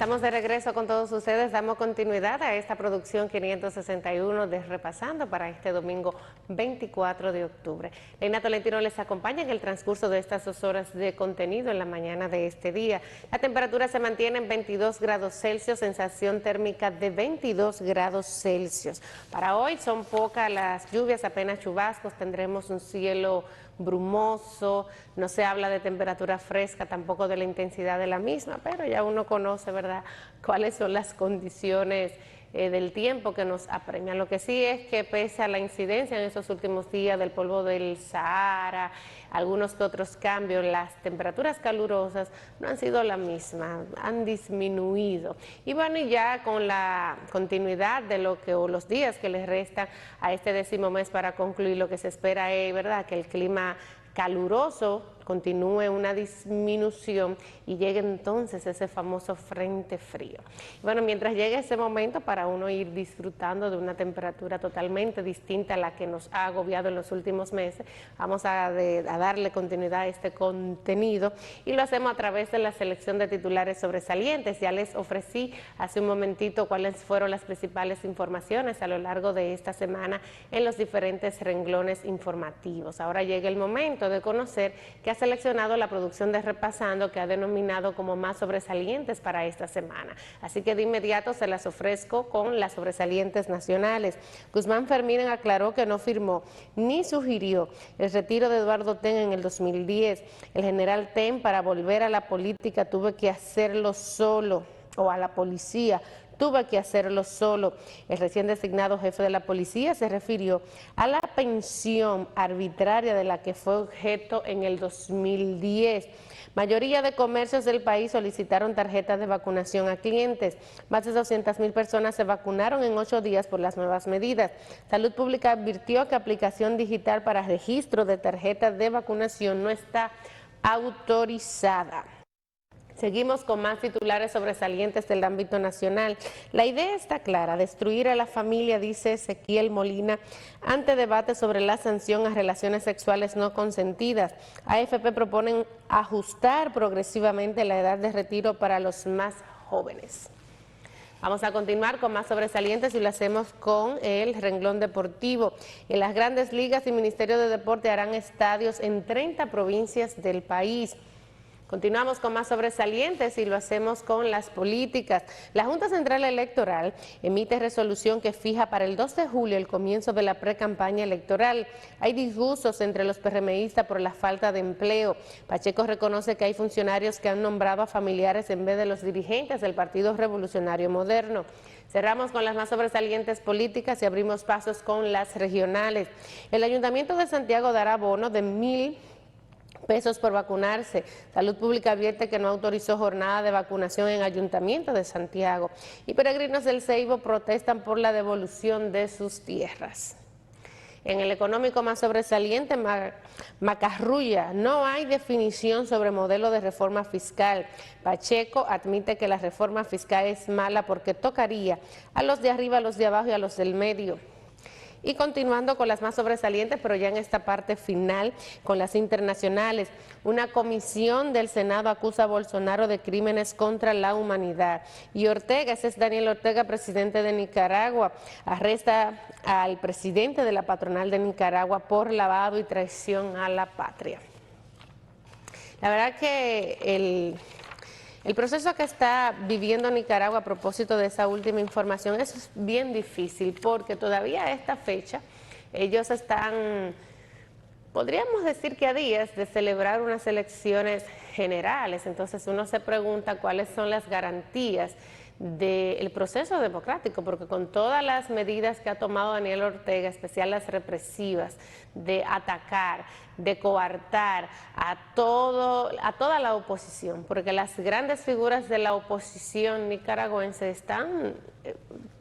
Estamos de regreso con todos ustedes, damos continuidad a esta producción 561 de Repasando para este domingo 24 de octubre. Leina Tolentino les acompaña en el transcurso de estas 2 horas de contenido en la mañana de este día. La temperatura se mantiene en 22 grados Celsius, sensación térmica de 22 grados Celsius. Para hoy son pocas las lluvias, apenas chubascos, tendremos un cielo brumoso, no se habla de temperatura fresca, tampoco de la intensidad de la misma, pero ya uno conoce, ¿verdad?, cuáles son las condiciones del tiempo que nos apremian. Lo que sí es que pese a la incidencia en esos últimos días del polvo del Sahara, algunos que otros cambios, las temperaturas calurosas no han sido la misma, han disminuido. Y bueno, y ya con la continuidad de lo que, o los días que les restan a este 10º mes para concluir, lo que se espera es, ¿verdad?, que el clima caluroso continúe una disminución y llegue entonces ese famoso frente frío. Bueno, mientras llegue ese momento para uno ir disfrutando de una temperatura totalmente distinta a la que nos ha agobiado en los últimos meses, vamos a darle continuidad a este contenido y lo hacemos a través de la selección de titulares sobresalientes. Ya les ofrecí hace un momentito cuáles fueron las principales informaciones a lo largo de esta semana en los diferentes renglones informativos. Ahora llega el momento de conocer que ha seleccionado la producción de Repasando, que ha denominado como más sobresalientes para esta semana. Así que de inmediato se las ofrezco con las sobresalientes nacionales. Guzmán Fermín aclaró que no firmó ni sugirió el retiro de Eduardo Ten en el 2010. El general Ten, para volver a la política, tuvo que hacerlo solo, o a la policía, tuvo que hacerlo solo. El recién designado jefe de la policía se refirió a la pensión arbitraria de la que fue objeto en el 2010. Mayoría de comercios del país solicitaron tarjetas de vacunación a clientes. Más de 200,000 personas se vacunaron en 8 días por las nuevas medidas. Salud Pública advirtió que aplicación digital para registro de tarjetas de vacunación no está autorizada. Seguimos con más titulares sobresalientes del ámbito nacional. La idea está clara: destruir a la familia, dice Ezequiel Molina, ante debate sobre la sanción a relaciones sexuales no consentidas. AFP proponen ajustar progresivamente la edad de retiro para los más jóvenes. Vamos a continuar con más sobresalientes y lo hacemos con el renglón deportivo. En las grandes ligas y Ministerio de Deporte harán estadios en 30 provincias del país. Continuamos con más sobresalientes y lo hacemos con las políticas. La Junta Central Electoral emite resolución que fija para el 2 de julio el comienzo de la pre-campaña electoral. Hay disgustos entre los PRMistas por la falta de empleo. Pacheco reconoce que hay funcionarios que han nombrado a familiares en vez de los dirigentes del Partido Revolucionario Moderno. Cerramos con las más sobresalientes políticas y abrimos pasos con las regionales. El Ayuntamiento de Santiago dará bono de 1,000 pesos por vacunarse. Salud Pública advierte que no autorizó jornada de vacunación en Ayuntamiento de Santiago. Y peregrinos del Ceibo protestan por la devolución de sus tierras. En el económico más sobresaliente, Macarrulla, no hay definición sobre modelo de reforma fiscal. Pacheco admite que la reforma fiscal es mala porque tocaría a los de arriba, a los de abajo y a los del medio. Y continuando con las más sobresalientes, pero ya en esta parte final, con las internacionales, una comisión del Senado acusa a Bolsonaro de crímenes contra la humanidad. Y Ortega, ese es Daniel Ortega, presidente de Nicaragua, arresta al presidente de la patronal de Nicaragua por lavado y traición a la patria. La verdad que el proceso que está viviendo Nicaragua a propósito de esa última información es bien difícil porque todavía a esta fecha ellos están, podríamos decir que a días de celebrar unas elecciones generales. Entonces uno se pregunta cuáles son las garantías del proceso democrático, porque con todas las medidas que ha tomado Daniel Ortega, especial las represivas, de atacar, de coartar a toda la oposición, porque las grandes figuras de la oposición nicaragüense están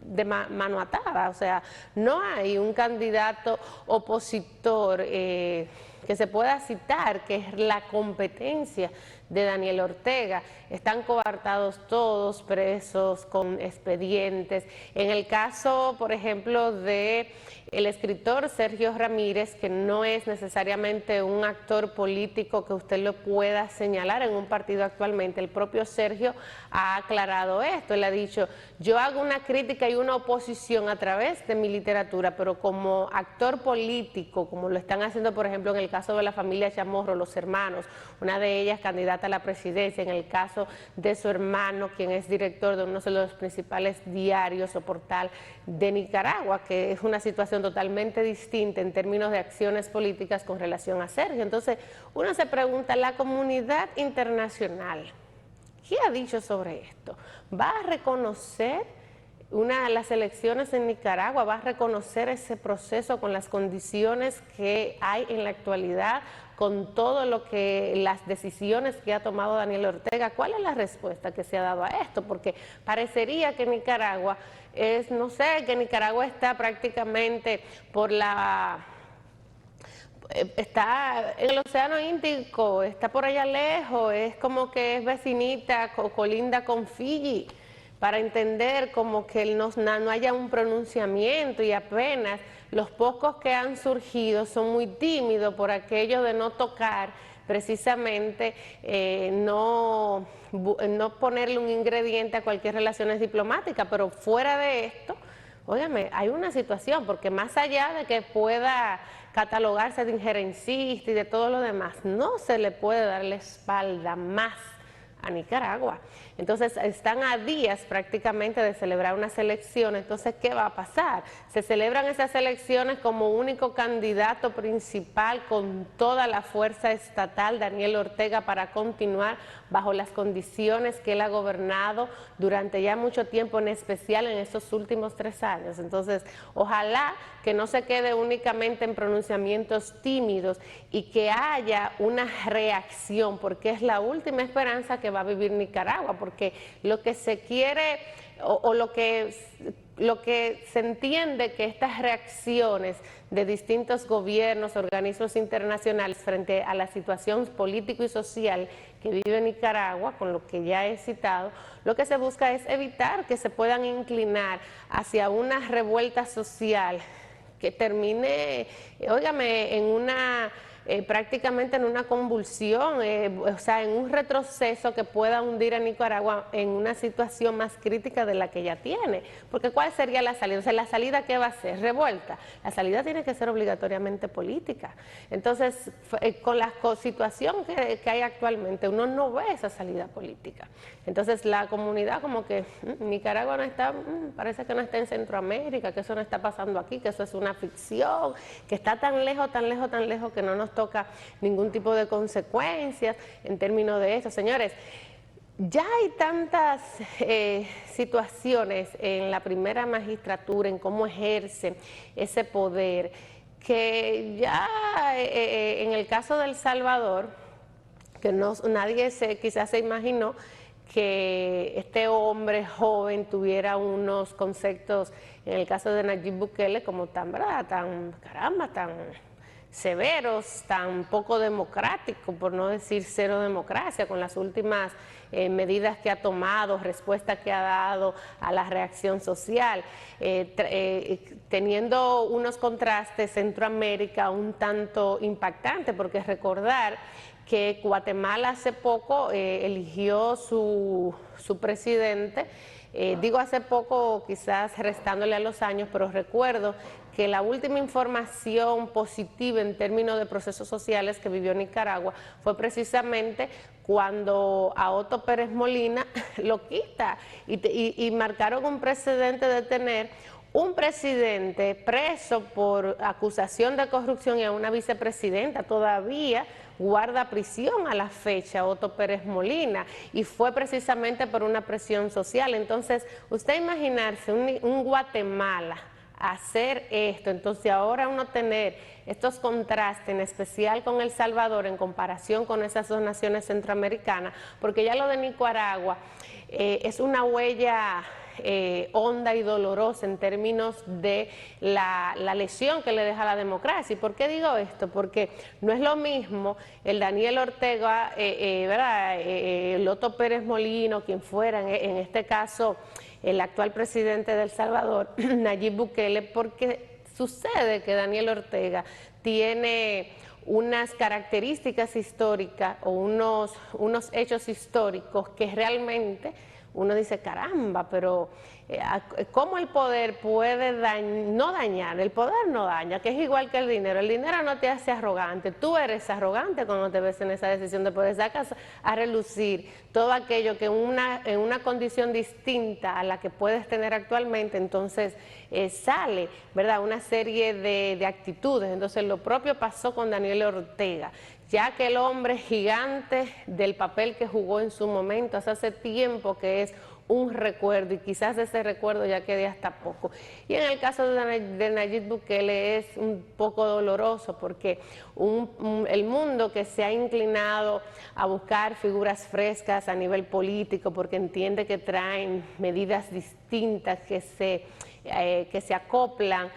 de mano atada, o sea, no hay un candidato opositor que se pueda citar, que es la competencia de Daniel Ortega. Están coartados todos, presos, con expedientes. En el caso, por ejemplo, de el escritor Sergio Ramírez, que no es necesariamente un actor político que usted lo pueda señalar en un partido actualmente, el propio Sergio ha aclarado esto. Él ha dicho, yo hago una crítica y una oposición a través de mi literatura, pero como actor político, como lo están haciendo, por ejemplo, en el caso de la familia Chamorro, los hermanos, una de ellas candidata a la presidencia, en el caso de su hermano, quien es director de uno de los principales diarios o portal de Nicaragua, que es una situación totalmente distinta en términos de acciones políticas con relación a Sergio. Entonces, uno se pregunta, la comunidad internacional, ¿qué ha dicho sobre esto? ¿Va a reconocer las elecciones en Nicaragua? ¿Va a reconocer ese proceso con las condiciones que hay en la actualidad, con todo lo que las decisiones que ha tomado Daniel Ortega? ¿Cuál es la respuesta que se ha dado a esto? Porque parecería que Nicaragua no sé, que Nicaragua está prácticamente está en el Océano Índico, está por allá lejos, es como que es vecinita, colinda con Fiji, para entender como que no haya un pronunciamiento, y apenas los pocos que han surgido son muy tímidos por aquello de no tocar precisamente, no ponerle un ingrediente a cualquier relaciones diplomáticas, pero fuera de esto, óigame, hay una situación, porque más allá de que pueda catalogarse de injerencista y de todo lo demás, no se le puede dar la espalda más a Nicaragua. Entonces están a días prácticamente de celebrar unas elecciones. Entonces, ¿qué va a pasar? Se celebran esas elecciones como único candidato principal con toda la fuerza estatal Daniel Ortega para continuar bajo las condiciones que él ha gobernado durante ya mucho tiempo, en especial en estos últimos 3 años. Entonces, ojalá que no se quede únicamente en pronunciamientos tímidos y que haya una reacción, porque es la última esperanza que va a vivir Nicaragua, porque lo que se quiere o lo que se entiende que estas reacciones de distintos gobiernos, organismos internacionales frente a la situación político y social que vive Nicaragua, con lo que ya he citado, lo que se busca es evitar que se puedan inclinar hacia una revuelta social que termine, óigame, en prácticamente en una convulsión, o sea, en un retroceso que pueda hundir a Nicaragua en una situación más crítica de la que ya tiene. Porque ¿cuál sería la salida? O sea, ¿la salida qué va a ser? Revuelta. La salida tiene que ser obligatoriamente política. Entonces, con la situación que hay actualmente, uno no ve esa salida política. Entonces, la comunidad como que Nicaragua no está, parece que no está en Centroamérica, que eso no está pasando aquí, que eso es una ficción, que está tan lejos, tan lejos, tan lejos, que no nos toca ningún tipo de consecuencias en términos de eso. Señores, ya hay tantas situaciones en la primera magistratura, en cómo ejerce ese poder, que ya en el caso de El Salvador, que nadie quizás se imaginó que este hombre joven tuviera unos conceptos, en el caso de Nayib Bukele, como tan severos, tan poco democráticos, por no decir cero democracia, con las últimas medidas que ha tomado, respuesta que ha dado a la reacción social, teniendo unos contrastes Centroamérica un tanto impactantes, porque recordar que Guatemala hace poco eligió su presidente, digo hace poco, quizás restándole a los años, pero recuerdo que la última información positiva en términos de procesos sociales que vivió Nicaragua fue precisamente cuando a Otto Pérez Molina lo quita y marcaron un precedente de tener un presidente preso por acusación de corrupción y a una vicepresidenta todavía guarda prisión a la fecha, Otto Pérez Molina, y fue precisamente por una presión social. Entonces, usted imaginarse un Guatemala hacer esto, entonces ahora uno tener estos contrastes, en especial con El Salvador en comparación con esas dos naciones centroamericanas, porque ya lo de Nicaragua es una huella honda y dolorosa en términos de la lesión que le deja a la democracia. ¿Y por qué digo esto? Porque no es lo mismo el Daniel Ortega, ¿verdad? El Otto Pérez Molino, quien fuera, en este caso el actual presidente de El Salvador, Nayib Bukele, porque sucede que Daniel Ortega tiene unas características históricas o unos hechos históricos que realmente uno dice, caramba, pero ¿cómo el poder puede no dañar? El poder no daña, que es igual que el dinero no te hace arrogante, tú eres arrogante cuando te ves en esa decisión de poder, sacas a relucir todo aquello que en una condición distinta a la que puedes tener actualmente, entonces sale, ¿verdad?, una serie de actitudes. Entonces lo propio pasó con Daniel Ortega, ya que el hombre gigante del papel que jugó en su momento, hace tiempo que es un recuerdo, y quizás ese recuerdo ya quede hasta poco. Y en el caso de Nayib Bukele es un poco doloroso, porque el mundo que se ha inclinado a buscar figuras frescas a nivel político, porque entiende que traen medidas distintas que se acoplan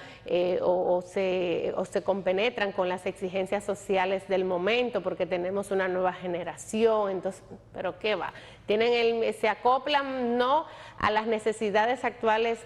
o se compenetran con las exigencias sociales del momento, porque tenemos una nueva generación, entonces, ¿pero qué va? Se acoplan no a las necesidades actuales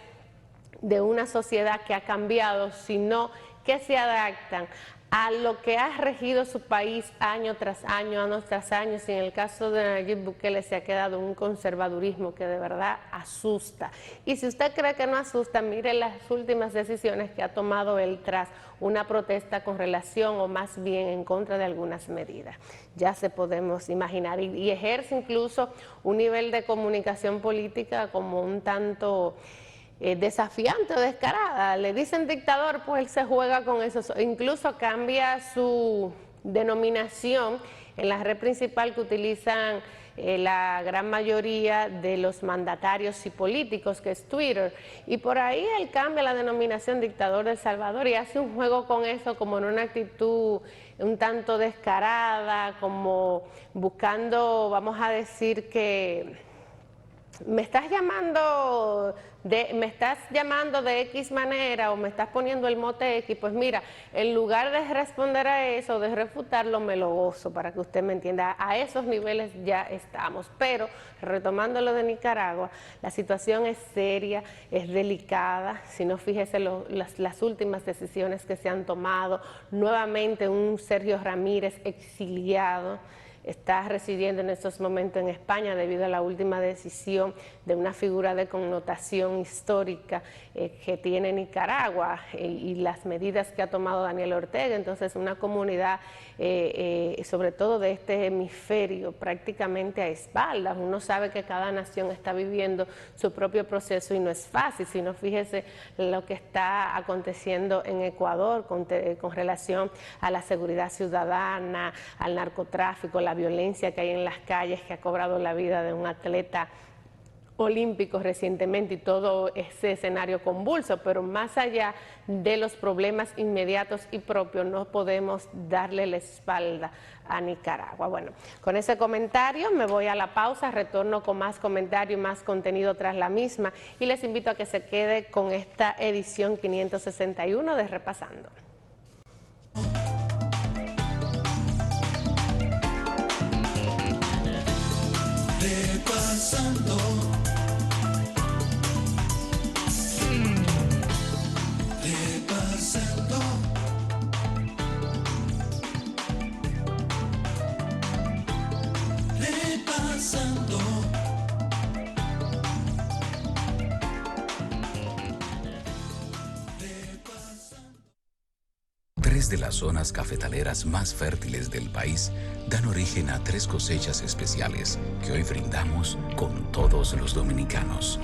de una sociedad que ha cambiado, sino que se adaptan a lo que ha regido su país año tras año, y en el caso de Nayib Bukele se ha quedado un conservadurismo que de verdad asusta. Y si usted cree que no asusta, mire las últimas decisiones que ha tomado él tras una protesta con relación, o más bien en contra de algunas medidas. Ya se podemos imaginar, y ejerce incluso un nivel de comunicación política como un tanto desafiante o descarada. Le dicen dictador, pues él se juega con eso, incluso cambia su denominación en la red principal que utilizan la gran mayoría de los mandatarios y políticos, que es Twitter, y por ahí él cambia la denominación dictador de El Salvador y hace un juego con eso como en una actitud un tanto descarada, como buscando, vamos a decir que me estás llamando de X manera, o me estás poniendo el mote X, pues mira, en lugar de responder a eso, de refutarlo, me lo gozo, para que usted me entienda. A esos niveles ya estamos. Pero retomando lo de Nicaragua, la situación es seria, es delicada. Si no, fíjese las últimas decisiones que se han tomado. Nuevamente un Sergio Ramírez exiliado, está residiendo en estos momentos en España debido a la última decisión de una figura de connotación histórica que tiene Nicaragua y las medidas que ha tomado Daniel Ortega. Entonces una comunidad, sobre todo de este hemisferio, prácticamente a espaldas. Uno sabe que cada nación está viviendo su propio proceso y no es fácil, sino fíjese lo que está aconteciendo en Ecuador con relación a la seguridad ciudadana, al narcotráfico, la violencia que hay en las calles, que ha cobrado la vida de un atleta olímpico recientemente, y todo ese escenario convulso. Pero más allá de los problemas inmediatos y propios, no podemos darle la espalda a Nicaragua. Bueno, con ese comentario me voy a la pausa, retorno con más comentario y más contenido tras la misma, y les invito a que se quede con esta edición 561 de Repasando. Repasando. Repasando. Repasando. 3 de las zonas cafetaleras más fértiles del país dan origen a 3 cosechas especiales que hoy brindamos con todos los dominicanos.